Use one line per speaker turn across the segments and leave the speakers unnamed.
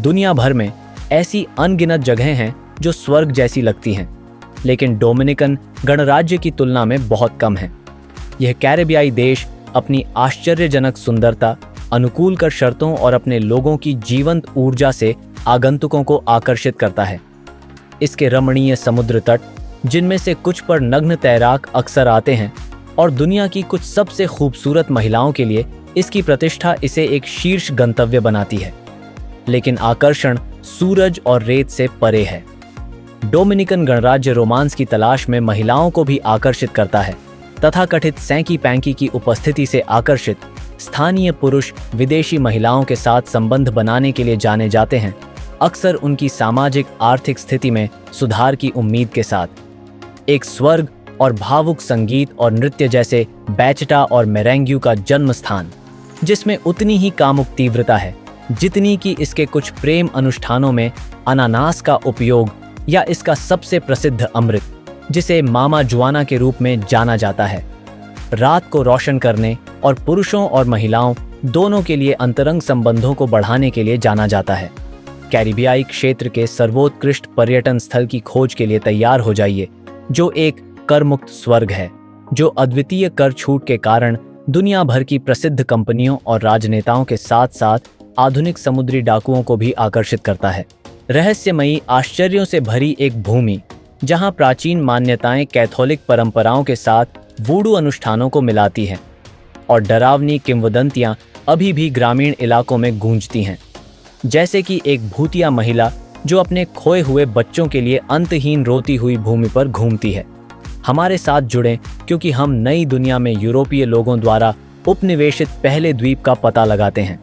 दुनिया भर में ऐसी अनगिनत जगहें हैं जो स्वर्ग जैसी लगती हैं, लेकिन डोमिनिकन गणराज्य की तुलना में बहुत कम है। यह कैरेबियाई देश अपनी आश्चर्यजनक सुंदरता, अनुकूल कर शर्तों और अपने लोगों की जीवंत ऊर्जा से आगंतुकों को आकर्षित करता है। इसके रमणीय समुद्र तट, जिनमें से कुछ पर नग्न तैराक अक्सर आते हैं, और दुनिया की कुछ सबसे खूबसूरत महिलाओं के लिए इसकी प्रतिष्ठा इसे एक शीर्ष गंतव्य बनाती है। लेकिन आकर्षण सूरज और रेत से परे है। डोमिनिकन गणराज्य रोमांस की तलाश में महिलाओं को भी आकर्षित करता है। तथाकथित सैंकी पैंकी की उपस्थिति से आकर्षित स्थानीय पुरुष विदेशी महिलाओं के साथ संबंध बनाने के लिए जाने जाते हैं, अक्सर उनकी सामाजिक आर्थिक स्थिति में सुधार की उम्मीद के साथ। एक स्वर्ग और भावुक संगीत और नृत्य जैसे बैचटा और मेरेंग्यू का जन्म स्थान, जिसमें उतनी ही कामुक तीव्रता है जितनी कि इसके कुछ प्रेम अनुष्ठानों में अनानास का उपयोग या इसका सबसे प्रसिद्ध अमृत, जिसे मामा जुआना के रूप में जाना जाता है, रात को रोशन करने और पुरुषों और महिलाओं दोनों के लिए अंतरंग संबंधों को बढ़ाने के लिए जाना जाता है। कैरिबियाई क्षेत्र के सर्वोत्कृष्ट पर्यटन स्थल की खोज के लिए तैयार हो जाइए, जो एक कर मुक्त स्वर्ग है, जो अद्वितीय कर छूट के कारण दुनिया भर की प्रसिद्ध कंपनियों और राजनेताओं के साथ साथ आधुनिक समुद्री डाकुओं को भी आकर्षित करता है। रहस्यमयी आश्चर्यों से भरी एक भूमि, जहां प्राचीन मान्यताएं कैथोलिक परंपराओं के साथ वूडू अनुष्ठानों को मिलाती हैं और डरावनी किंवदंतियां अभी भी ग्रामीण इलाकों में गूंजती हैं, जैसे कि एक भूतिया महिला जो अपने खोए हुए बच्चों के लिए अंतहीन रोती हुई भूमि पर घूमती है। हमारे साथ जुड़ें, क्योंकि हम नई दुनिया में यूरोपीय लोगों द्वारा उपनिवेशित पहले द्वीप का पता लगाते हैं।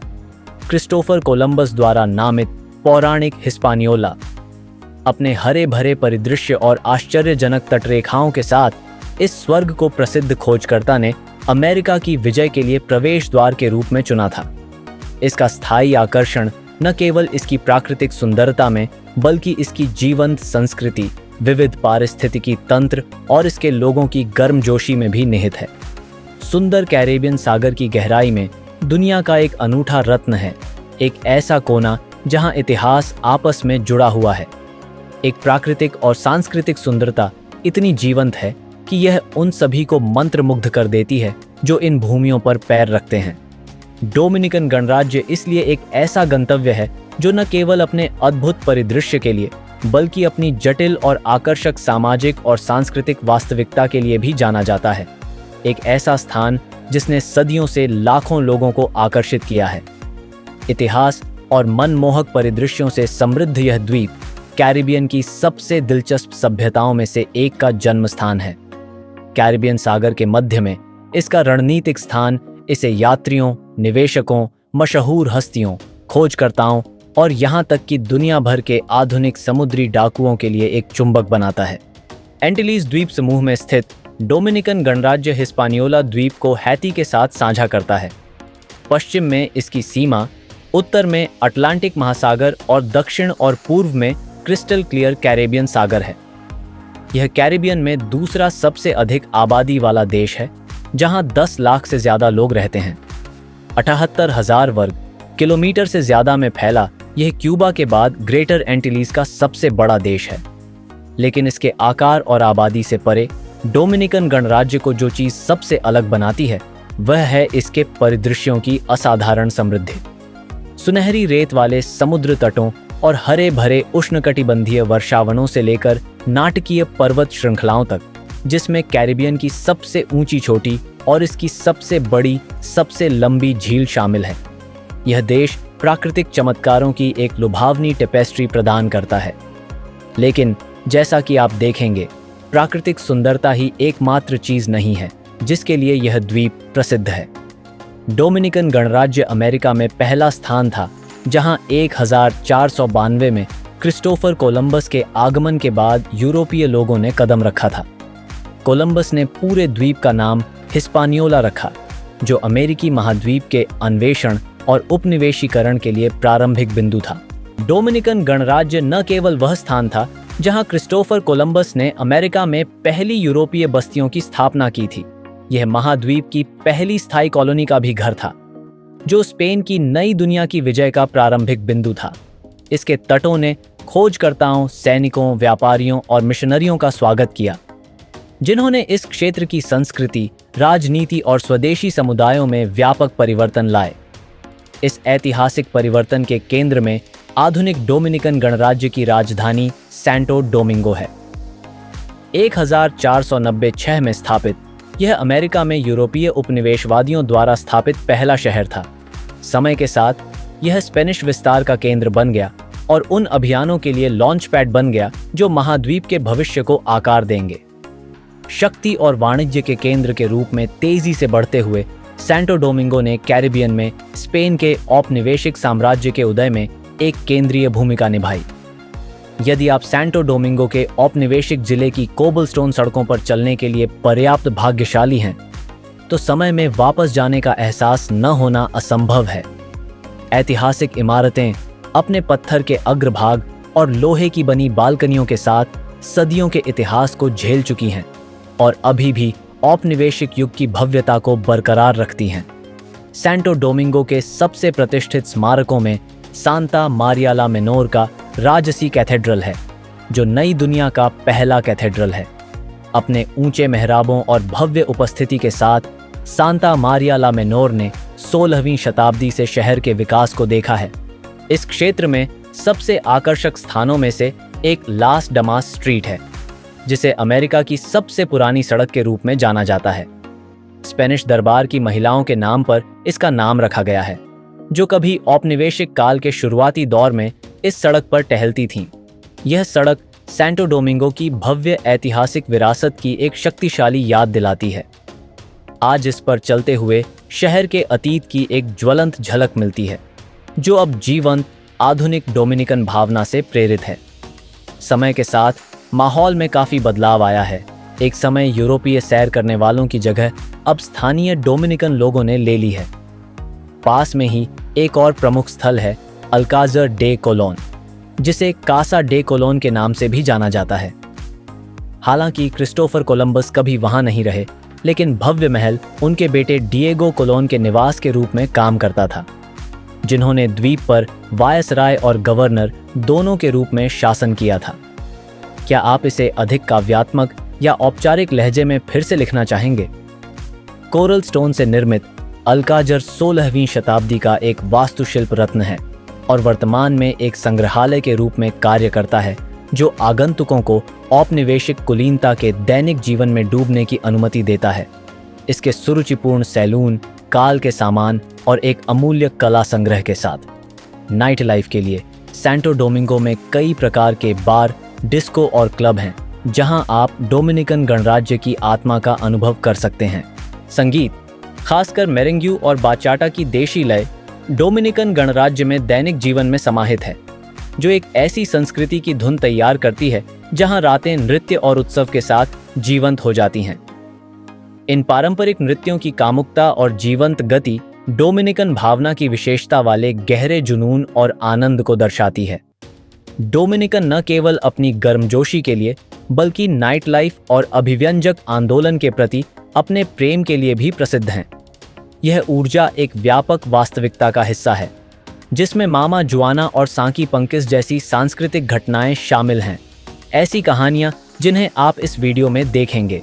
क्रिस्टोफर कोलंबस द्वारा नामित पौराणिक हिस्पानियोला अपने हरे भरे परिदृश्य और आश्चर्यजनक तटरेखाओं के साथ इस स्वर्ग को प्रसिद्ध खोजकर्ता ने अमेरिका की विजय के लिए प्रवेश द्वार के रूप में चुना था। इसका स्थायी आकर्षण न केवल इसकी प्राकृतिक सुंदरता में, बल्कि इसकी जीवंत संस्कृति, विविध पारिस्थितिकी तंत्र और इसके लोगों की गर्मजोशी में भी निहित है। सुंदर कैरेबियन सागर की गहराई में दुनिया का एक अनूठा रत्न है, एक ऐसा कोना जहां इतिहास आपस में जुड़ा हुआ है। एक प्राकृतिक और सांस्कृतिक सुंदरता इतनी जीवंत है कि यह उन सभी को मंत्रमुग्ध कर देती है जो इन भूमियों पर पैर रखते हैं। डोमिनिकन गणराज्य इसलिए एक ऐसा गंतव्य है जो न केवल अपने अद्भुत परिदृश्य के लिए, बल्कि अपनी जटिल और आकर्षक सामाजिक और सांस्कृतिक वास्तविकता के लिए भी जाना जाता है। एक ऐसा स्थान जिसने सदियों से लाखों लोगों को आकर्षित किया है। इतिहास और मनमोहक परिदृश्यों से समृद्ध यह द्वीप कैरिबियन की सबसे दिलचस्प सभ्यताओं में से एक का जन्म स्थान है। कैरिबियन सागर के मध्य में इसका रणनीतिक स्थान इसे यात्रियों, निवेशकों, मशहूर हस्तियों, खोजकर्ताओं और यहाँ तक कि दुनिया भर के आधुनिक समुद्री डाकुओं के लिए एक चुंबक बनाता है। एंटिलीज द्वीप समूह में स्थित डोमिनिकन गणराज्य हिस्पानियोला द्वीप को हैती के साथ साझा करता है। पश्चिम में इसकी सीमा, उत्तर में अटलांटिक महासागर और दक्षिण और पूर्व में क्रिस्टल क्लियर कैरेबियन सागर है। यह कैरिबियन में दूसरा सबसे अधिक आबादी वाला देश है, जहां 10 लाख से ज्यादा लोग रहते हैं। 78,000 वर्ग किलोमीटर से ज्यादा में फैला यह क्यूबा के बाद ग्रेटर एंटिलीज का सबसे बड़ा देश है। लेकिन इसके आकार और आबादी से परे डोमिनिकन गणराज्य को जो चीज सबसे अलग बनाती है, वह है इसके परिदृश्यों की असाधारण समृद्धि। सुनहरी रेत वाले समुद्र तटों और हरे भरे उष्णकटिबंधीय वर्षावनों से लेकर नाटकीय पर्वत श्रृंखलाओं तक, जिसमें कैरिबियन की सबसे ऊंची चोटी और इसकी सबसे बड़ी, सबसे लंबी झील शामिल है। यह देश प्राकृतिक चमत्कारों की एक लुभावनी टेपेस्ट्री प्रदान करता है। लेकिन जैसा कि आप देखेंगे, प्राकृतिक सुंदरता ही एकमात्र चीज नहीं है जिसके लिए यह द्वीप प्रसिद्ध है। डोमिनिकन गणराज्य अमेरिका में पहला स्थान था जहां 1492 में क्रिस्टोफर कोलंबस के आगमन के बाद यूरोपीय लोगों ने कदम रखा था। कोलंबस ने पूरे द्वीप का नाम हिस्पानियोला रखा, जो अमेरिकी महाद्वीप के अन्वेषण और उपनिवेशीकरण के लिए प्रारंभिक बिंदु था। डोमिनिकन गणराज्य न केवल वह स्थान था जहां क्रिस्टोफर कोलंबस ने अमेरिका में पहली यूरोपीय बस्तियों की स्थापना की थी, यह महाद्वीप की पहली स्थायी कॉलोनी का भी घर था, जो स्पेन की नई दुनिया की विजय का प्रारंभिक बिंदु था। इसके तटों ने खोजकर्ताओं, सैनिकों, व्यापारियों और मिशनरियों का स्वागत किया, जिन्होंने इस क्षेत्र की संस्कृति, राजनीति और स्वदेशी समुदायों में व्यापक परिवर्तन लाए। इस ऐतिहासिक परिवर्तन के केंद्र में आधुनिक डोमिनिकन गणराज्य की राजधानी सैंटो डोमिंगो है। 1496 में स्थापित, यह अमेरिका में यूरोपीय उपनिवेशवादियों द्वारा स्थापित पहला शहर था। समय के साथ यह स्पेनिश विस्तार का केंद्र बन गया और उन अभियानों के लिए लॉन्च पैड बन गया जो महाद्वीप के भविष्य को आकार देंगे। शक्ति और वाणिज्य के केंद्र के रूप में तेजी से बढ़ते हुए सैंटो डोमिंगो ने कैरिबियन में स्पेन के औपनिवेशिक साम्राज्य के उदय में एक केंद्रीय भूमिका निभाई। यदि आप सैंटो डोमिंगो के औपनिवेशिक जिले की कोबलस्टोन सड़कों पर चलने के लिए पर्याप्त भाग्यशाली हैं, तो समय में वापस जाने का एहसास न होना असंभव है। ऐतिहासिक इमारतें अपने पत्थर के अग्रभाग और लोहे की बनी बालकनियों के साथ सदियों के इतिहास को झेल चुकी हैं और अभी भी औपनिवेशिक युग की भव्यता को बरकरार रखती हैं। सैंटो डोमिंगो के सबसे प्रतिष्ठित स्मारकों में सांता मारिया ला मेनोर का राजसी कैथेड्रल है, जो नई दुनिया का पहला कैथेड्रल है। अपने ऊंचे मेहराबों और भव्य उपस्थिति के साथ सांता मारिया ला मेनोर ने 16वीं शताब्दी से शहर के विकास को देखा है। इस क्षेत्र में सबसे आकर्षक स्थानों में से एक लास डमास स्ट्रीट है, जिसे अमेरिका की सबसे पुरानी सड़क के रूप में जाना जाता है। स्पेनिश दरबार की महिलाओं के नाम पर इसका नाम रखा गया है, जो कभी औपनिवेशिक काल के शुरुआती दौर में इस सड़क पर टहलती थीं। यह सड़क सैंटो डोमिंगो की भव्य ऐतिहासिक विरासत की एक शक्तिशाली याद दिलाती है। आज इस पर चलते हुए शहर के अतीत की एक ज्वलंत झलक मिलती है, जो अब जीवंत आधुनिक डोमिनिकन भावना से प्रेरित है। समय के साथ माहौल में काफी बदलाव आया है। एक समय यूरोपीय सैर करने वालों की जगह अब स्थानीय डोमिनिकन लोगों ने ले ली है। पास में ही एक और प्रमुख स्थल है अल्काजर डे कोलोन, जिसे कासा डे कोलोन के नाम से भी जाना जाता है। हालांकि क्रिस्टोफर कोलंबस कभी वहां नहीं रहे, लेकिन भव्य महल उनके बेटे डिएगो कोलोन के निवास के रूप में काम करता था, जिन्होंने द्वीप पर वायसराय और गवर्नर दोनों के रूप में शासन किया था। क्या आप इसे अधिक काव्यात्मक या औपचारिक लहजे में फिर से लिखना चाहेंगे? कोरल स्टोन से निर्मित अल्काजर 16वीं शताब्दी का एक वास्तुशिल्प रत्न है और वर्तमान में एक संग्रहालय के रूप में कार्य करता है, जो आगंतुकों को औपनिवेशिक कुलीनता के दैनिक जीवन में डूबने की अनुमति देता है। इसके सुरुचिपूर्ण सैलून, काल के सामान और एक अमूल्य कला संग्रह के साथ नाइट लाइफ के लिए सैंटो डोमिंगो में कई प्रकार के बार, डिस्को और क्लब हैं, जहां आप डोमिनिकन गणराज्य की आत्मा का अनुभव कर सकते हैं। संगीत, खासकर मेरेंग्यू और बाचाटा की देशी लय, डोमिनिकन गणराज्य में दैनिक जीवन में समाहित है, जो एक ऐसी संस्कृति की धुन तैयार करती है जहां रातें नृत्य और उत्सव के साथ जीवंत हो जाती हैं। इन पारंपरिक नृत्यों की कामुकता और जीवंत गति डोमिनिकन भावना की विशेषता वाले गहरे जुनून और आनंद को दर्शाती है। डोमिनिकन न केवल अपनी गर्मजोशी के लिए, बल्कि नाइट लाइफ और अभिव्यंजक आंदोलन के प्रति अपने प्रेम के लिए भी प्रसिद्ध हैं। यह ऊर्जा एक व्यापक वास्तविकता का हिस्सा है, जिसमें मामा जुआना और सांकी पंकिस जैसी सांस्कृतिक घटनाएं शामिल हैं। ऐसी कहानियां जिन्हें आप इस वीडियो में देखेंगे।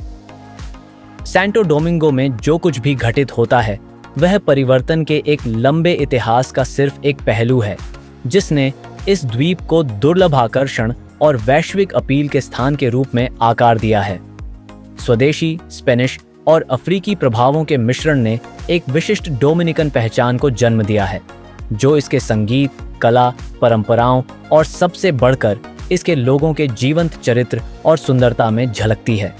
सैंटो डोमिंगो में जो कुछ भी घटित होता है, वह परिवर्तन के एक लंबे इतिहास का सिर्फ एक पहलू है, जिसने इस द्वीप को दुर्लभ आकर्षण और वैश्विक अपील के स्थान के रूप में आकार दिया है। स्वदेशी, स्पेनिश और अफ्रीकी प्रभावों के मिश्रण ने एक विशिष्ट डोमिनिकन पहचान को जन्म दिया है, जो इसके संगीत, कला, परंपराओं और सबसे बढ़कर इसके लोगों के जीवंत चरित्र और सुंदरता में झलकती है।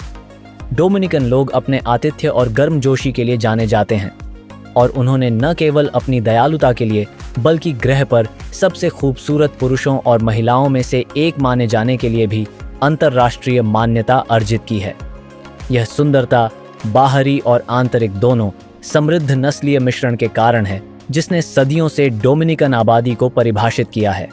डोमिनिकन लोग अपने आतिथ्य और गर्मजोशी के लिए जाने जाते हैं, और उन्होंने न केवल अपनी दयालुता के लिए, बल्कि ग्रह पर सबसे खूबसूरत पुरुषों और महिलाओं में से एक माने जाने के लिए भी अंतर्राष्ट्रीय मान्यता अर्जित की है। यह सुंदरता बाहरी और आंतरिक दोनों समृद्ध नस्लीय मिश्रण के कारण है, जिसने सदियों से डोमिनिकन आबादी को परिभाषित किया है।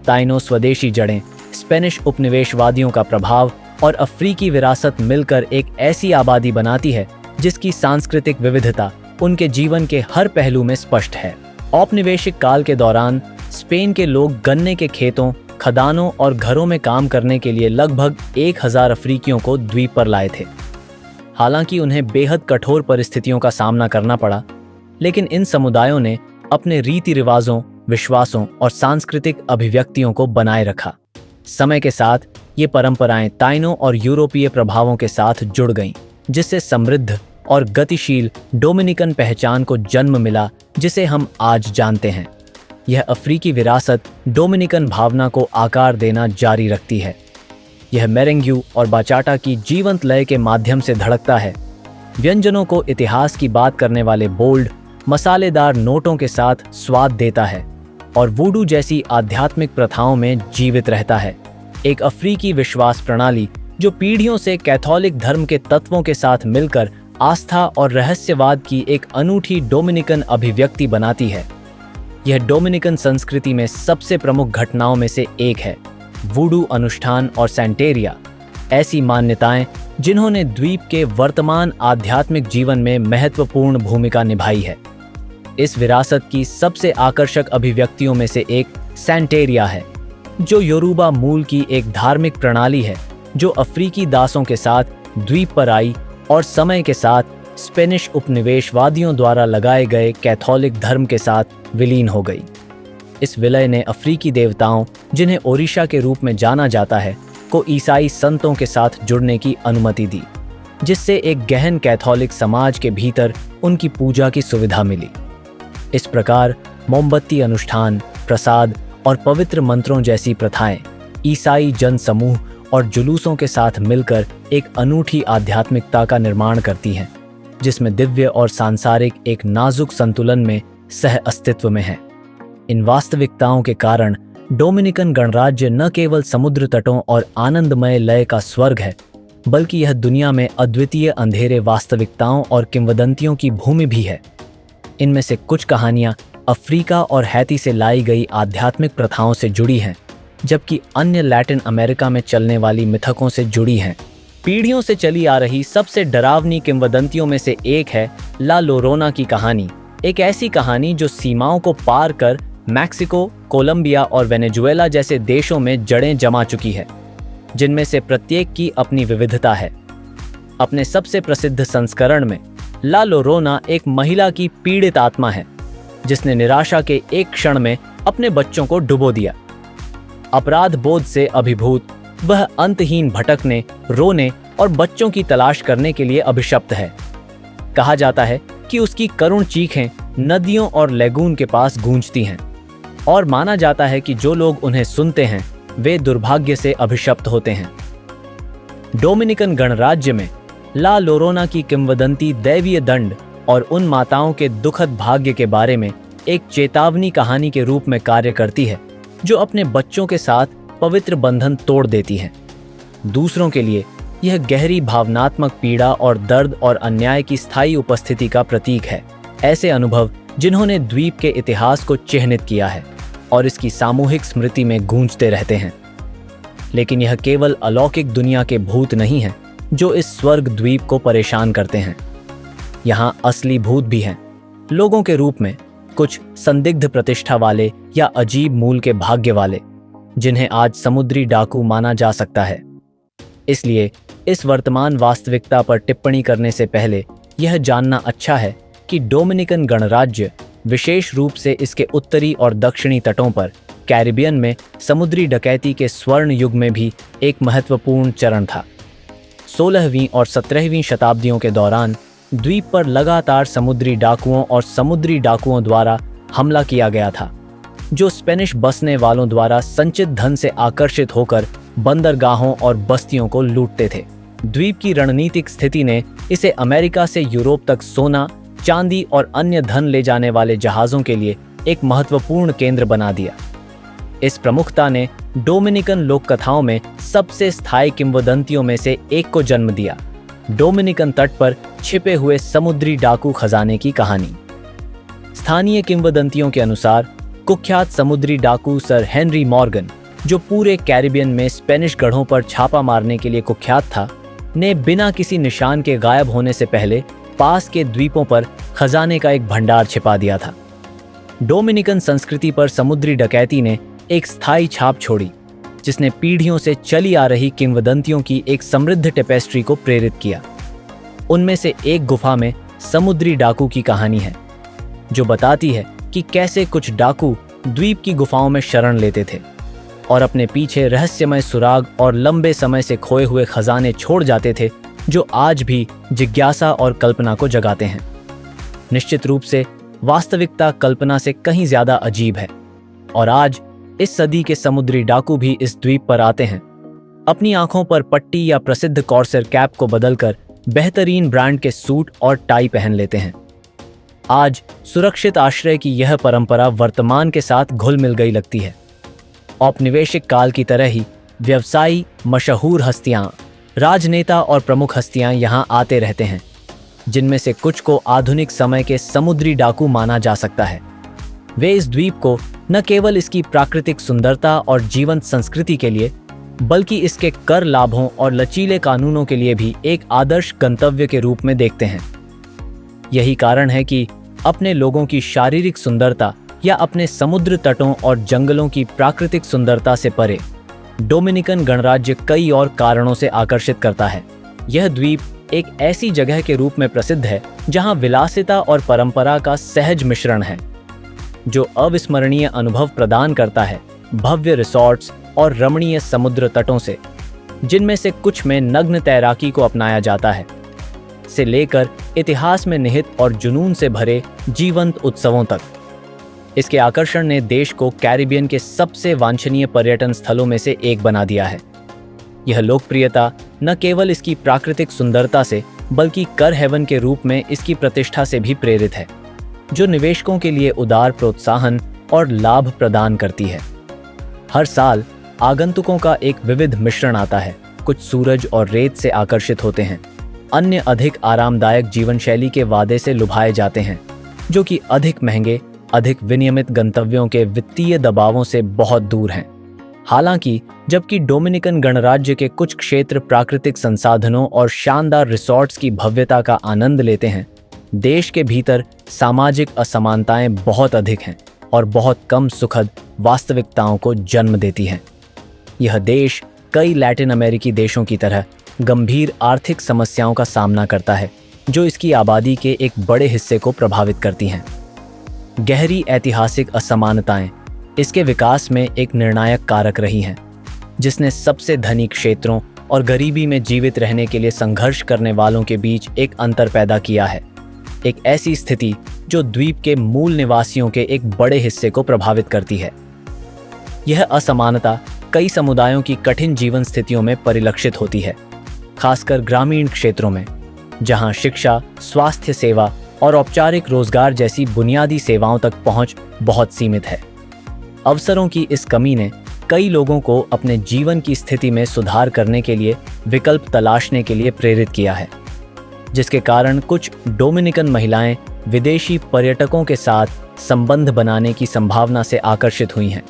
ताइनो स्वदेशी जड़ें, स्पेनिश उपनिवेशवादियों का प्रभाव और अफ्रीकी विरासत मिलकर एक ऐसी आबादी बनाती है जिसकी सांस्कृतिक विविधता उनके जीवन के हर पहलू में स्पष्ट है। औपनिवेशिक काल के दौरान स्पेन के लोग गन्ने के खेतों, खदानों और घरों में काम करने के लिए लगभग 1000 अफ्रीकियों को द्वीप पर लाए थे। हालांकि उन्हें बेहद कठोर परिस्थितियों का सामना करना पड़ा, लेकिन इन समुदायों ने अपने रीति रिवाजों, विश्वासों और सांस्कृतिक अभिव्यक्तियों को बनाए रखा। समय के साथ ये परंपराएं ताइनों और यूरोपीय प्रभावों के साथ जुड़ गईं, जिससे समृद्ध और गतिशील डोमिनिकन पहचान को जन्म मिला, जिसे हम आज जानते हैं। यह अफ्रीकी विरासत डोमिनिकन भावना को आकार देना जारी रखती है। यह मेरेंग्यू और बाचाटा की जीवंत लय के माध्यम से धड़कता है, व्यंजनों को इतिहास की बात करने वाले बोल्ड, मसालेदार नोटों के साथ स्वाद देता है और वूडू जैसी आध्यात्मिक प्रथाओं में जीवित रहता है। एक अफ्रीकी विश्वास प्रणाली जो पीढ़ियों से कैथोलिक धर्म के तत्वों के साथ मिलकर आस्था और रहस्यवाद की एक अनूठी डोमिनिकन अभिव्यक्ति बनाती है। यह डोमिनिकन संस्कृति में सबसे प्रमुख घटनाओं में से एक है। वूडू अनुष्ठान और सैंटेरिया, ऐसी मान्यताएं जिन्होंने द्वीप के वर्तमान आध्यात्मिक जीवन में महत्वपूर्ण भूमिका निभाई है। इस विरासत की सबसे आकर्षक अभिव्यक्तियों में से एक सैंटेरिया है, जो योरूबा मूल की एक धार्मिक प्रणाली है जो अफ्रीकी दासों के साथ द्वीप पर आई और समय के साथ स्पेनिश उपनिवेशवादियों द्वारा लगाए गए कैथोलिक धर्म के साथ विलीन हो गई। इस विलय ने अफ्रीकी देवताओं, जिन्हें ओरिशा के रूप में जाना जाता है, को ईसाई संतों के साथ जुड़ने की अनुमति दी, जिससे एक गहन कैथोलिक समाज के भीतर उनकी पूजा की सुविधा मिली। इस प्रकार मोमबत्ती अनुष्ठान, प्रसाद और पवित्र मंत्रों जैसी प्रथाएं ईसाई जन समूह और जुलूसों के साथ मिलकर एक अनूठी आध्यात्मिकता का निर्माण करती हैं, जिसमें दिव्य और सांसारिक एक नाजुक संतुलन में सह अस्तित्व में है। इन वास्तविकताओं के कारण डोमिनिकन गणराज्य न केवल समुद्र तटों और आनंदमय लय का स्वर्ग है, बल्कि यह दुनिया में अद्वितीय अंधेरे वास्तविकताओं और किंवदंतियों की भूमि भी है। इनमें से कुछ कहानियां अफ्रीका और हैती से लाई गई आध्यात्मिक प्रथाओं से जुड़ी हैं, जबकि अन्य लैटिन अमेरिका में चलने वाली मिथकों से जुड़ी हैं। पीढ़ियों से चली आ रही सबसे डरावनी किंवदंतियों में से एक है ला लोरोना की कहानी, एक ऐसी कहानी जो सीमाओं को पार कर मैक्सिको, कोलंबिया और वेनेजुएला जैसे देशों में जड़ें जमा चुकी है, जिनमें से प्रत्येक की अपनी विविधता है। अपने सबसे प्रसिद्ध संस्करण में ला लोरोना एक महिला की पीड़ित आत्मा है, जिसने निराशा के एक क्षण में अपने बच्चों को डुबो दिया। अपराध बोध से अभिभूत वह अंतहीन भटकने, रोने और बच्चों की तलाश करने के लिए अभिशप्त है। कहा जाता है कि उसकी करुण चीखें नदियों और लेगून के पास गूंजती हैं, और माना जाता है कि जो लोग उन्हें सुनते हैं वे दुर्भाग्य से अभिशप्त होते हैं। डोमिनिकन गणराज्य में ला लोरोना की किंवदंती दैवीय दंड और उन माताओं के दुखद भाग्य के बारे में एक चेतावनी कहानी के रूप में कार्य करती है, जो अपने बच्चों के साथ पवित्र बंधन तोड़ देती हैं। दूसरों के लिए यह गहरी भावनात्मक पीड़ा और दर्द और अन्याय की स्थायी उपस्थिति का प्रतीक है। ऐसे अनुभव जिन्होंने द्वीप के इतिहास को चिह्नित किया है और इसकी सामूहिक स्मृति में गूंजते रहते हैं। लेकिन यह केवल अलौकिक दुनिया के भूत नहीं है जो इस स्वर्ग द्वीप को परेशान करते हैं। यहाँ असली भूत भी हैं, लोगों के रूप में, कुछ संदिग्ध प्रतिष्ठा वाले या अजीब मूल के भाग्य वाले, जिन्हें आज समुद्री डाकू माना जा सकता है। इसलिए इस वर्तमान वास्तविकता पर टिप्पणी करने से पहले यह जानना अच्छा है कि डोमिनिकन गणराज्य, विशेष रूप से इसके उत्तरी और दक्षिणी तटों पर कैरिबियन में समुद्री डकैती के स्वर्ण युग में भी एक महत्वपूर्ण चरण था। 16वीं और 17वीं शताब्दियों के दौरान द्वीप पर लगातार समुद्री डाकुओं और समुद्री डाकुओं द्वारा हमला किया गया था, जो स्पेनिश बसने वालों द्वारा संचित धन से आकर्षित होकर बंदरगाहों और बस्तियों को लूटते थे। द्वीप की रणनीतिक स्थिति ने इसे अमेरिका से यूरोप तक सोना, चांदी और अन्य धन ले जाने वाले जहाज़ों के लिए एक महत्वपूर्ण केंद्र बना दिया। इस प्रमुखता ने डोमिनिकन लोक कथाओं में सबसे स्थायी किंवदंतियों में से एक को जन्म दिया, डोमिनिकन तट पर छिपे हुए समुद्री डाकू खजाने की कहानी। स्थानीय किंवदंतियों के अनुसार कुख्यात समुद्री डाकू सर हेनरी मॉर्गन, जो पूरे कैरिबियन में स्पेनिश गढ़ों पर छापा मारने के लिए कुख्यात था, ने बिना किसी निशान के गायब होने से पहले पास के द्वीपों पर खजाने का एक भंडार छिपा दिया था। डोमिनिकन संस्कृति पर समुद्री डकैती ने एक स्थायी छाप छोड़ी, जिसने पीढ़ियों से चली आ रही किंवदंतियों की एक समृद्ध टेपेस्ट्री को प्रेरित किया। उनमें से एक गुफा में समुद्री डाकू की कहानी है, जो बताती है कि कैसे कुछ डाकू द्वीप की गुफाओं में शरण लेते थे और अपने पीछे रहस्यमय सुराग और लंबे समय से खोए हुए खजाने छोड़ जाते थे, जो आज भी जिज्ञासा और कल्पना को जगाते हैं। निश्चित रूप से वास्तविकता कल्पना से कहीं ज्यादा अजीब है, और आज इस सदी के समुद्री डाकू भी इस द्वीप पर आते हैं। अपनी आंखों पर पट्टी या प्रसिद्ध कॉर्सर कैप को बदलकर बेहतरीन ब्रांड के सूट और टाई पहन लेते हैं। आज सुरक्षित आश्रय की यह परंपरा वर्तमान के साथ घुल मिल गई लगती है। औपनिवेशिक काल की तरह ही व्यवसायी, मशहूर हस्तियां, राजनेता और प्रमुख हस्तियां यहां आते रहते हैं, जिनमें से कुछ को आधुनिक समय के समुद्री डाकू माना जा सकता है। वे इस द्वीप को न केवल इसकी प्राकृतिक सुंदरता और जीवंत संस्कृति के लिए, बल्कि इसके कर लाभों और लचीले कानूनों के लिए भी एक आदर्श गंतव्य के रूप में देखते हैं। यही कारण है कि अपने लोगों की शारीरिक सुंदरता या अपने समुद्र तटों और जंगलों की प्राकृतिक सुंदरता से परे डोमिनिकन गणराज्य कई और कारणों से आकर्षित करता है। यह द्वीप एक ऐसी जगह के रूप में प्रसिद्ध है जहां विलासिता और परंपरा का सहज मिश्रण है, जो अविस्मरणीय अनुभव प्रदान करता है। भव्य रिसॉर्ट्स और रमणीय समुद्र तटों से, जिनमें से कुछ में नग्न तैराकी को अपनाया जाता है, से लेकर इतिहास में निहित और जुनून से भरे जीवंत उत्सवों तक। इसके आकर्षण ने देश को कैरिबियन के सबसे वांछनीय पर्यटन स्थलों में से एक बना दिया है। यह लोकप्रियता न केवल इसकी प्राकृतिक सुंदरता से, बल्कि कर हेवन के रूप में इसकी प्रतिष्ठा से भी प्रेरित है, जो निवेशकों के लिए उदार प्रोत्साहन और लाभ प्रदान करती है। हर साल आगंतुकों का एक विविध मिश्रण आता है। कुछ सूरज और रेत से आकर्षित होते हैं, अन्य अधिक आरामदायक जीवन शैली के वादे से लुभाए जाते हैं, जो कि अधिक महंगे, अधिक विनियमित गंतव्यों के वित्तीय दबावों से बहुत दूर हैं। हालांकि जबकि डोमिनिकन गणराज्य के कुछ क्षेत्र प्राकृतिक संसाधनों और शानदार रिसॉर्ट्स की भव्यता का आनंद लेते हैं, देश के भीतर सामाजिक असमानताएं बहुत अधिक हैं और बहुत कम सुखद वास्तविकताओं को जन्म देती हैं। यह देश कई लैटिन अमेरिकी देशों की तरह गंभीर आर्थिक समस्याओं का सामना करता है, जो इसकी आबादी के एक बड़े हिस्से को प्रभावित करती हैं। गहरी ऐतिहासिक असमानताएं इसके विकास में एक निर्णायक कारक रही हैं, जिसने सबसे धनी क्षेत्रों और गरीबी में जीवित रहने के लिए संघर्ष करने वालों के बीच एक अंतर पैदा किया है। एक ऐसी स्थिति जो द्वीप के मूल निवासियों के एक बड़े हिस्से को प्रभावित करती है। यह असमानता कई समुदायों की कठिन जीवन स्थितियों में परिलक्षित होती है, खासकर ग्रामीण क्षेत्रों में, जहां शिक्षा, स्वास्थ्य सेवा और औपचारिक रोजगार जैसी बुनियादी सेवाओं तक पहुंच बहुत सीमित है। अवसरों की इस कमी ने कई लोगों को अपने जीवन की स्थिति में सुधार करने के लिए विकल्प तलाशने के लिए प्रेरित किया है, जिसके कारण कुछ डोमिनिकन महिलाएं विदेशी पर्यटकों के साथ संबंध बनाने की संभावना से आकर्षित हुई हैं,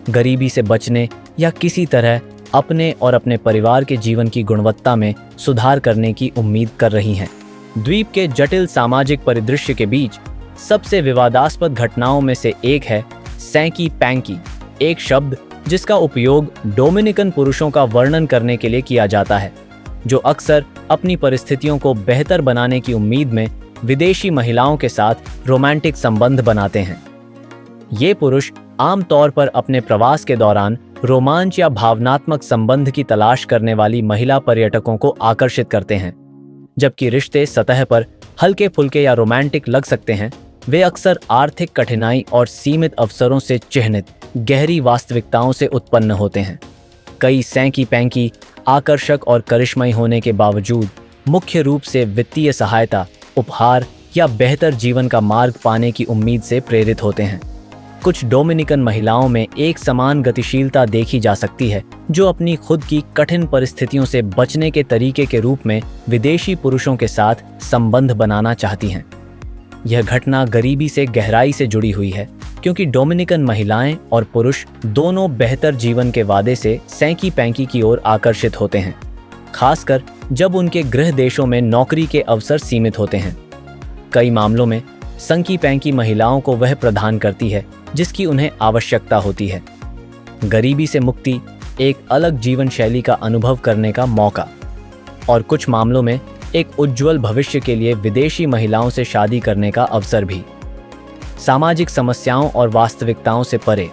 गरीबी से बचने या किसी तरह अपने और अपने परिवार के जीवन की गुणवत्ता में सुधार करने की उम्मीद कर रही हैं। द्वीप के जटिल सामाजिक परिदृश्य के बीच सबसे विवादास्पद घटनाओं में से एक है सैंकी पैंकी, एक शब्द जिसका उपयोग डोमिनिकन पुरुषों का वर्णन करने के लिए किया जाता है, जो अक्सर अपनी परिस्थितियों को बेहतर बनाने की उम्मीद में विदेशी महिलाओं के साथ रोमांटिक संबंध बनाते हैं। ये पुरुष आमतौर पर अपने प्रवास के दौरान रोमांच या भावनात्मक संबंध की तलाश करने वाली महिला पर्यटकों को आकर्षित करते हैं। जबकि रिश्ते सतह पर हल्के फुल्के या रोमांटिक लग सकते हैं, वे अक्सर आर्थिक कठिनाई और सीमित अवसरों से चिह्नित गहरी वास्तविकताओं से उत्पन्न होते हैं। कई सैंकी पैंकी आकर्षक और करिश्मई होने के बावजूद मुख्य रूप से वित्तीय सहायता, उपहार या बेहतर जीवन का मार्ग पाने की उम्मीद से प्रेरित होते हैं। कुछ डोमिनिकन महिलाओं में एक समान गतिशीलता देखी जा सकती है, जो अपनी खुद की कठिन परिस्थितियों से बचने के तरीके के रूप में विदेशी पुरुषों के साथ संबंध बनाना चाहती हैं। यह घटना गरीबी से गहराई से जुड़ी हुई है, क्योंकि डोमिनिकन महिलाएं और पुरुष दोनों बेहतर जीवन के वादे से सैंकी पैंकी की ओर आकर्षित होते हैं, खासकर जब उनके गृह देशों में नौकरी के अवसर सीमित होते हैं। कई मामलों में संकी पैंकी महिलाओं को वह प्रदान करती है जिसकी उन्हें आवश्यकता होती है। गरीबी से मुक्ति, एक अलग जीवन शैली का अनुभव करने का मौका, और कुछ मामलों में एक उज्जवल भविष्य के लिए विदेशी महिलाओं से शादी करने का अवसर भी। सामाजिक समस्याओं और वास्तविकताओं से परे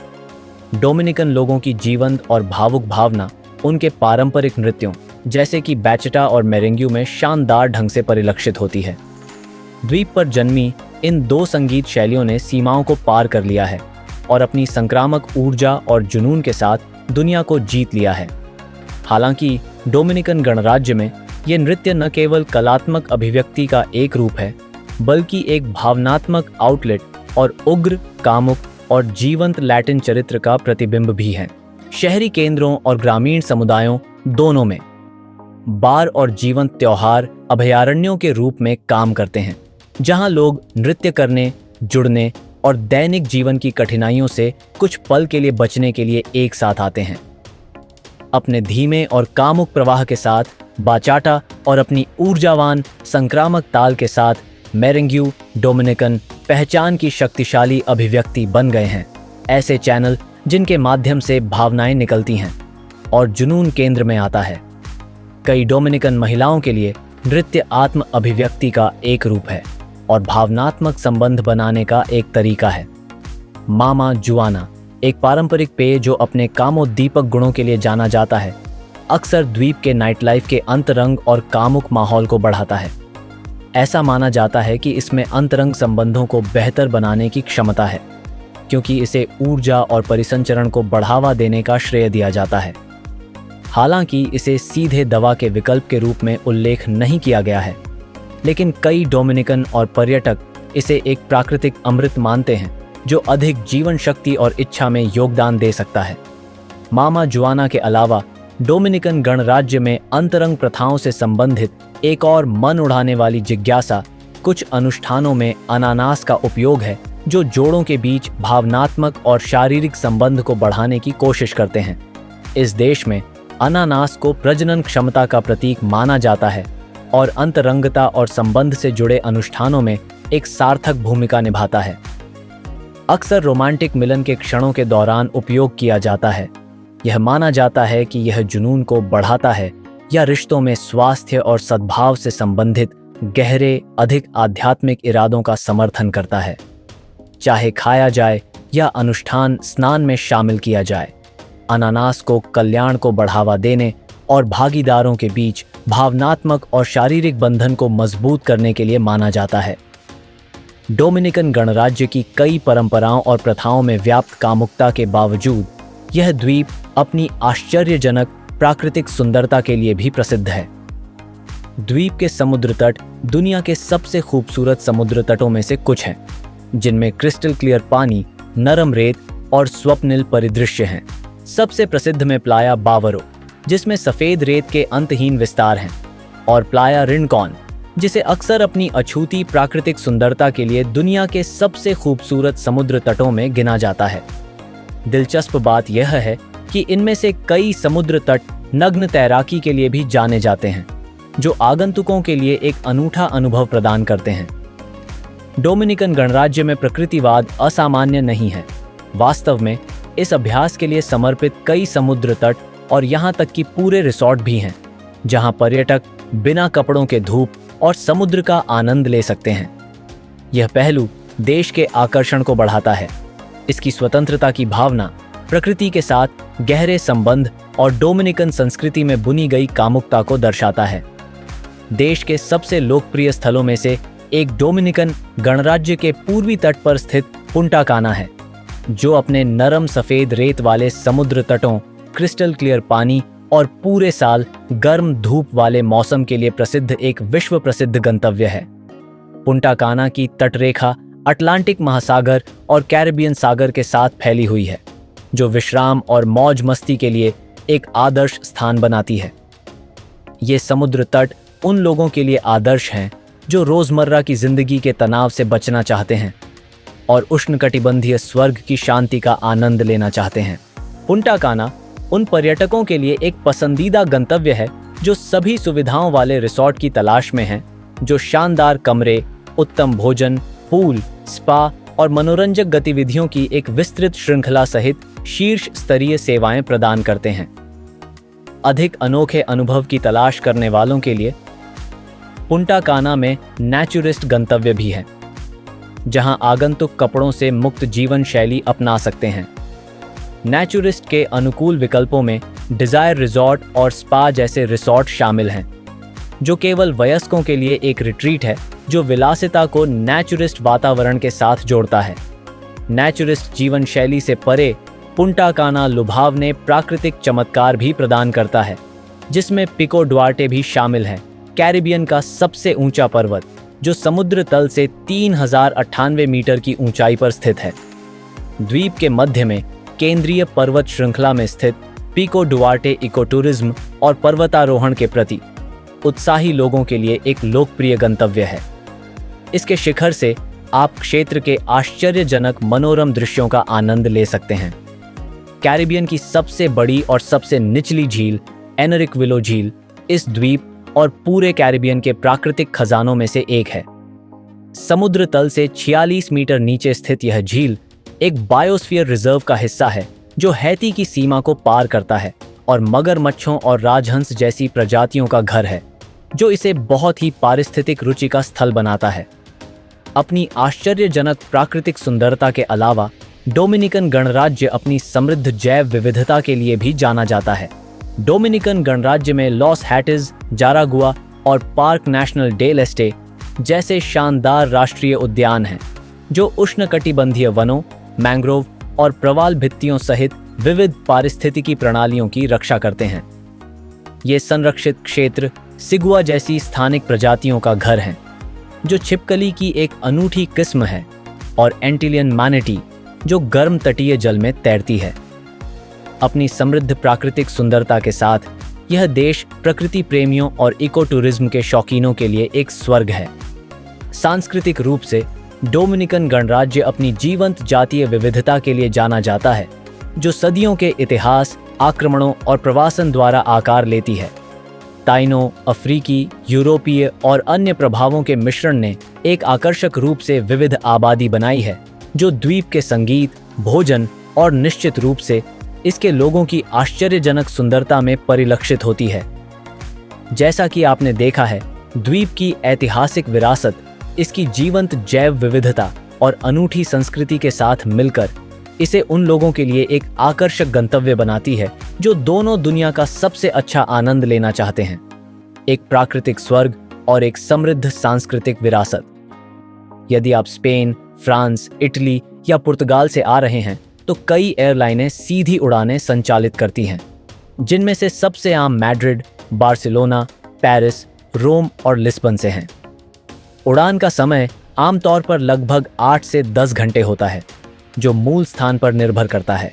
डोमिनिकन लोगों की जीवंत और भावुक भावना उनके पारंपरिक नृत्यों जैसे कि बैचेटा और मेरेंग्यू में शानदार ढंग से परिलक्षित होती है। द्वीप पर जन्मी इन दो संगीत शैलियों ने सीमाओं को पार कर लिया है और अपनी संक्रामक ऊर्जा और जुनून के साथ दुनिया को जीत लिया है। हालांकि डोमिनिकन गणराज्य में ये नृत्य न केवल कलात्मक अभिव्यक्ति का एक रूप है, बल्कि एक भावनात्मक आउटलेट और उग्र, कामुक और जीवंत लैटिन चरित्र का प्रतिबिंब भी है। शहरी केंद्रों और ग्रामीण समुदायों दोनों में बार और जीवंत त्योहार अभयारण्यों के रूप में काम करते हैं, जहां लोग नृत्य करने, जुड़ने और दैनिक जीवन की कठिनाइयों से कुछ पल के लिए बचने के लिए एक साथ आते हैं। अपने धीमे और कामुक प्रवाह के साथ बाचाटा और अपनी ऊर्जावान संक्रामक ताल के साथ मेरेंग्यू डोमिनिकन पहचान की शक्तिशाली अभिव्यक्ति बन गए हैं। ऐसे चैनल जिनके माध्यम से भावनाएं निकलती हैं और जुनून केंद्र में आता है। कई डोमिनिकन महिलाओं के लिए नृत्य आत्म अभिव्यक्ति का एक रूप है और भावनात्मक संबंध बनाने का एक तरीका है। मामा जुआना, एक पारंपरिक पेय जो अपने कामोद्दीपक गुणों के लिए जाना जाता है, अक्सर द्वीप के नाइट लाइफ के अंतरंग और कामुक माहौल को बढ़ाता है। ऐसा माना जाता है कि इसमें अंतरंग संबंधों को बेहतर बनाने की क्षमता है, क्योंकि इसे ऊर्जा और परिसंचरण को बढ़ावा देने का श्रेय दिया जाता है। हालांकि इसे सीधे दवा के विकल्प के रूप में उल्लेख नहीं किया गया है, लेकिन कई डोमिनिकन और पर्यटक इसे एक प्राकृतिक अमृत मानते हैं जो अधिक जीवन शक्ति और इच्छा में योगदान दे सकता है। मामा जुआना के अलावा डोमिनिकन गणराज्य में अंतरंग प्रथाओं से संबंधित एक और मन उड़ाने वाली जिज्ञासा कुछ अनुष्ठानों में अनानास का उपयोग है, जो जोड़ों के बीच भावनात्मक और शारीरिक संबंध को बढ़ाने की कोशिश करते हैं। इस देश में अनानास को प्रजनन क्षमता का प्रतीक माना जाता है और अंतरंगता और संबंध से जुड़े अनुष्ठानों में एक सार्थक भूमिका निभाता है। अक्सर रोमांटिक मिलन के क्षणों के दौरान उपयोग किया जाता है। यह माना जाता है कि यह जुनून को बढ़ाता है या रिश्तों में स्वास्थ्य और सद्भाव से संबंधित गहरे, अधिक आध्यात्मिक इरादों का समर्थन करता है। चाहे खाया जाए या अनुष्ठान स्नान में शामिल किया जाए, अनानास को कल्याण को बढ़ावा देने और भागीदारों के बीच भावनात्मक और शारीरिक बंधन को मजबूत करने के लिए माना जाता है। डोमिनिकन गणराज्य की कई परंपराओं और प्रथाओं में व्याप्त कामुकता के बावजूद यह द्वीप अपनी आश्चर्यजनक प्राकृतिक सुंदरता के लिए भी प्रसिद्ध है। द्वीप के समुद्र तट दुनिया के सबसे खूबसूरत समुद्र तटों में से कुछ हैं, जिनमें क्रिस्टल क्लियर पानी, नरम रेत और स्वप्निल परिदृश्य हैं। सबसे प्रसिद्ध में प्लाया बावरो, जिसमें सफेद रेत के अंतहीन विस्तार हैं, और प्लाया रिनकॉन, जिसे अक्सर अपनी अछूती प्राकृतिक सुंदरता के लिए दुनिया के सबसे खूबसूरत समुद्र तटों में गिना जाता है। दिलचस्प बात यह है कि इनमें से कई समुद्र तट नग्न तैराकी के लिए भी जाने जाते हैं, जो आगंतुकों के लिए एक अनूठा अनुभव प्रदान करते हैं। डोमिनिकन गणराज्य में प्रकृतिवाद असामान्य नहीं है। वास्तव में इस अभ्यास के लिए समर्पित कई समुद्र तट और यहाँ तक कि पूरे रिसॉर्ट भी हैं, जहाँ पर्यटक बिना कपड़ों के धूप और समुद्र का आनंद ले सकते हैं। यह पहलू देश के आकर्षण को बढ़ाता है। इसकी स्वतंत्रता की भावना, प्रकृति के साथ गहरे संबंध और डोमिनिकन संस्कृति में बुनी गई कामुकता को दर्शाता है। देश के सबसे लोकप्रिय स्थलों में से एक डोमिनिकन गणराज्य के पूर्वी तट पर स्थित पुंटा काना है, जो अपने नरम सफेद रेत वाले समुद्र तटों, क्रिस्टल क्लियर पानी और पूरे साल गर्म धूप वाले मौसम के लिए प्रसिद्ध एक विश्व प्रसिद्ध गंतव्य है। पुंटा काना की तटरेखा अटलांटिक महासागर और कैरिबियन सागर के साथ फैली हुई है, जो विश्राम और मौज मस्ती के लिए एक आदर्श स्थान बनाती है। ये समुद्र तट उन लोगों के लिए आदर्श हैं जो रोजमर्रा की जिंदगी के तनाव से बचना चाहते हैं और उष्णकटिबंधीय स्वर्ग की शांति का आनंद लेना चाहते हैं। पुंटा काना उन पर्यटकों के लिए एक पसंदीदा गंतव्य है जो सभी सुविधाओं वाले रिसॉर्ट की तलाश में हैं, जो शानदार कमरे, उत्तम भोजन पूल, स्पा और मनोरंजक गतिविधियों की एक विस्तृत श्रृंखला सहित शीर्ष स्तरीय सेवाएं प्रदान करते हैं। अधिक अनोखे अनुभव की तलाश करने वालों के लिए पुंटा काना में नेचुरिस्ट गंतव्य भी है, जहां आगंतुक कपड़ों से मुक्त जीवन शैली अपना सकते हैं। नेचुरिस्ट के अनुकूल विकल्पों में डिजायर रिजॉर्ट और स्पा जैसे रिसॉर्ट शामिल हैं, जो केवल वयस्कों के लिए एक रिट्रीट है जो विलासिता को नेचुरिस्ट वातावरण के साथ जोड़ता है। नेचुरिस्ट जीवन शैली से परे पुंटा काना लुभावने प्राकृतिक चमत्कार भी प्रदान करता है, जिसमें पिको ड्वार्टे भी शामिल है, कैरिबियन का सबसे ऊंचा पर्वत जो समुद्र तल से 3098 मीटर की ऊंचाई पर स्थित है। द्वीप के मध्य में केंद्रीय पर्वत श्रृंखला में स्थित पिको ड्वार्टे इकोटूरिज्म और पर्वतारोहण के प्रति उत्साही लोगों के लिए एक लोकप्रिय गंतव्य है। इसके शिखर से आप क्षेत्र के आश्चर्यजनक मनोरम दृश्यों का आनंद ले सकते हैं। कैरिबियन की सबसे बड़ी और सबसे निचली झील एनरिक विलो झील इस द्वीप और पूरे कैरिबियन के प्राकृतिक खजानों में से एक है। समुद्र तल से 46 मीटर नीचे स्थित यह झील एक बायोस्फीयर रिजर्व का हिस्सा है जो हैती की सीमा को पार करता है और मगरमच्छों और राजहंस जैसी प्रजातियों का घर है, जो इसे बहुत ही पारिस्थितिक रुचि का स्थल बनाता है। अपनी आश्चर्यजनक प्राकृतिक सुंदरता के अलावा डोमिनिकन गणराज्य अपनी समृद्ध जैव विविधता के लिए भी जाना जाता है। डोमिनिकन गणराज्य में लॉस हैटिस, जारागुआ और पार्क नेशनल डेल एस्टे जैसे शानदार राष्ट्रीय उद्यान हैं, जो उष्णकटिबंधीय वनों, मैंग्रोव और प्रवाल भित्तियों सहित विविध पारिस्थितिकी प्रणालियों की रक्षा करते हैं। ये संरक्षित क्षेत्र सिगुआ जैसी स्थानिक प्रजातियों का घर हैं, जो छिपकली की एक अनूठी किस्म है, और एंटिलियन मैनेटी जो गर्म तटीय जल में तैरती है। अपनी समृद्ध प्राकृतिक सुंदरता के साथ यह देश प्रकृति प्रेमियों और इको टूरिज्म के शौकीनों के लिए एक स्वर्ग है। सांस्कृतिक रूप से डोमिनिकन गणराज्य अपनी जीवंत जातीय विविधता के लिए जाना जाता है, जो सदियों के इतिहास, आक्रमणों और प्रवासन द्वारा आकार लेती है। ताइनो, अफ्रीकी, यूरोपीय और अन्य प्रभावों के मिश्रण ने एक आकर्षक रूप से विविध आबादी बनाई है, जो द्वीप के संगीत, भोजन और निश्चित रूप से इसके लोगों की आश्चर्यजनक सुंदरता में परिलक्षित होती है। जैसा कि आपने देखा है, द्वीप की ऐतिहासिक विरासत इसकी जीवंत जैव विविधता और अनूठी संस्कृति के साथ मिलकर इसे उन लोगों के लिए एक आकर्षक गंतव्य बनाती है जो दोनों दुनिया का सबसे अच्छा आनंद लेना चाहते हैं, एक प्राकृतिक स्वर्ग और एक समृद्ध सांस्कृतिक विरासत। यदि आप स्पेन, फ्रांस, इटली या पुर्तगाल से आ रहे हैं, तो कई एयरलाइनें सीधी उड़ानें संचालित करती हैं, जिनमें से सबसे आम मैड्रिड, बार्सिलोना, पेरिस, रोम और लिस्बन से हैं। उड़ान का समय आमतौर पर लगभग 8 से 10 घंटे होता है, जो मूल स्थान पर निर्भर करता है।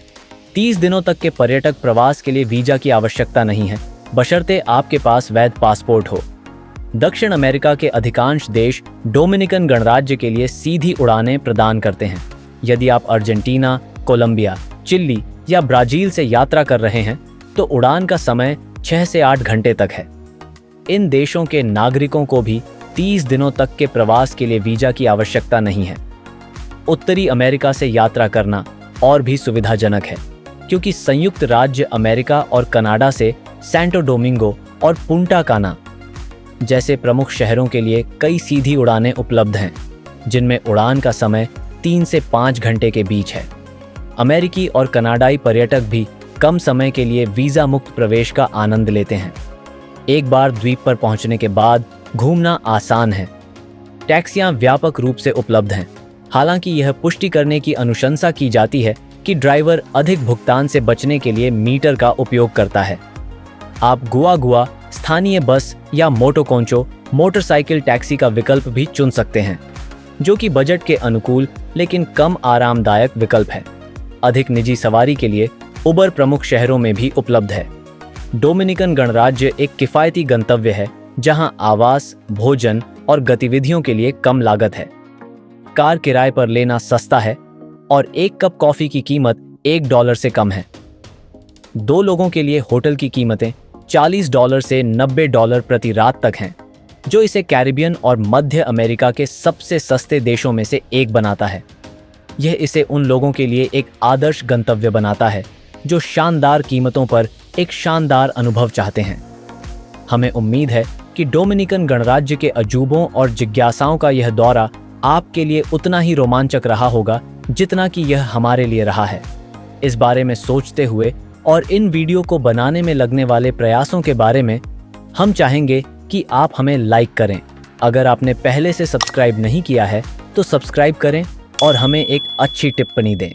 30 दिनों तक के पर्यटक प्रवास के लिए वीजा की आवश्यकता नहीं है, बशर्ते आपके पास वैध पासपोर्ट हो। दक्षिण अमेरिका के अधिकांश देश डोमिनिकन गणराज्य के लिए सीधी उड़ानें प्रदान करते हैं। यदि आप अर्जेंटीना, कोलंबिया, चिली या ब्राजील से यात्रा कर रहे हैं, तो उड़ान का समय 6 से 8 घंटे तक है। इन देशों के नागरिकों को भी 30 दिनों तक के प्रवास के लिए वीजा की आवश्यकता नहीं है। उत्तरी अमेरिका से यात्रा करना और भी सुविधाजनक है, क्योंकि संयुक्त राज्य अमेरिका और कनाडा से सैंटो डोमिंगो और पुंटा काना जैसे प्रमुख शहरों के लिए कई सीधी उड़ानें उपलब्ध हैं, जिनमें उड़ान का समय 3 से 5 घंटे के बीच है। अमेरिकी और कनाडाई पर्यटक भी कम समय के लिए वीज़ा मुक्त प्रवेश का आनंद लेते हैं। एक बार द्वीप पर पहुंचने के बाद घूमना आसान है। टैक्सियां व्यापक रूप से उपलब्ध हैं, हालांकि यह पुष्टि करने की अनुशंसा की जाती है कि ड्राइवर अधिक भुगतान से बचने के लिए मीटर का उपयोग करता है। आप गुआ स्थानीय बस या मोटोकोंचो मोटरसाइकिल टैक्सी का विकल्प भी चुन सकते हैं, जो कि बजट के अनुकूल लेकिन कम आरामदायक विकल्प है। अधिक निजी सवारी के लिए उबर प्रमुख शहरों में भी उपलब्ध है। डोमिनिकन गणराज्य एक किफ़ायती गंतव्य है, जहां आवास, भोजन और गतिविधियों के लिए कम लागत है। कार किराए पर लेना सस्ता है और एक कप कॉफी की कीमत $1 से कम है। 2 लोगों के लिए होटल की कीमतें $40 से $90 प्रति रात तक हैं। जो इसे कैरिबियन और मध्य अमेरिका के सबसे सस्ते देशों में से एक बनाता है। यह इसे उन लोगों के लिए एक आदर्श गंतव्य बनाता है जो शानदार कीमतों पर एक शानदार अनुभव चाहते हैं। हमें उम्मीद है कि डोमिनिकन गणराज्य के अजूबों और जिज्ञासाओं का यह दौरा आपके लिए उतना ही रोमांचक रहा होगा जितना कि यह हमारे लिए रहा है। इस बारे में सोचते हुए और इन वीडियो को बनाने में लगने वाले प्रयासों के बारे में हम चाहेंगे कि आप हमें लाइक करें। अगर आपने पहले से सब्सक्राइब नहीं किया है तो सब्सक्राइब करें और हमें एक अच्छी टिप्पणी दें।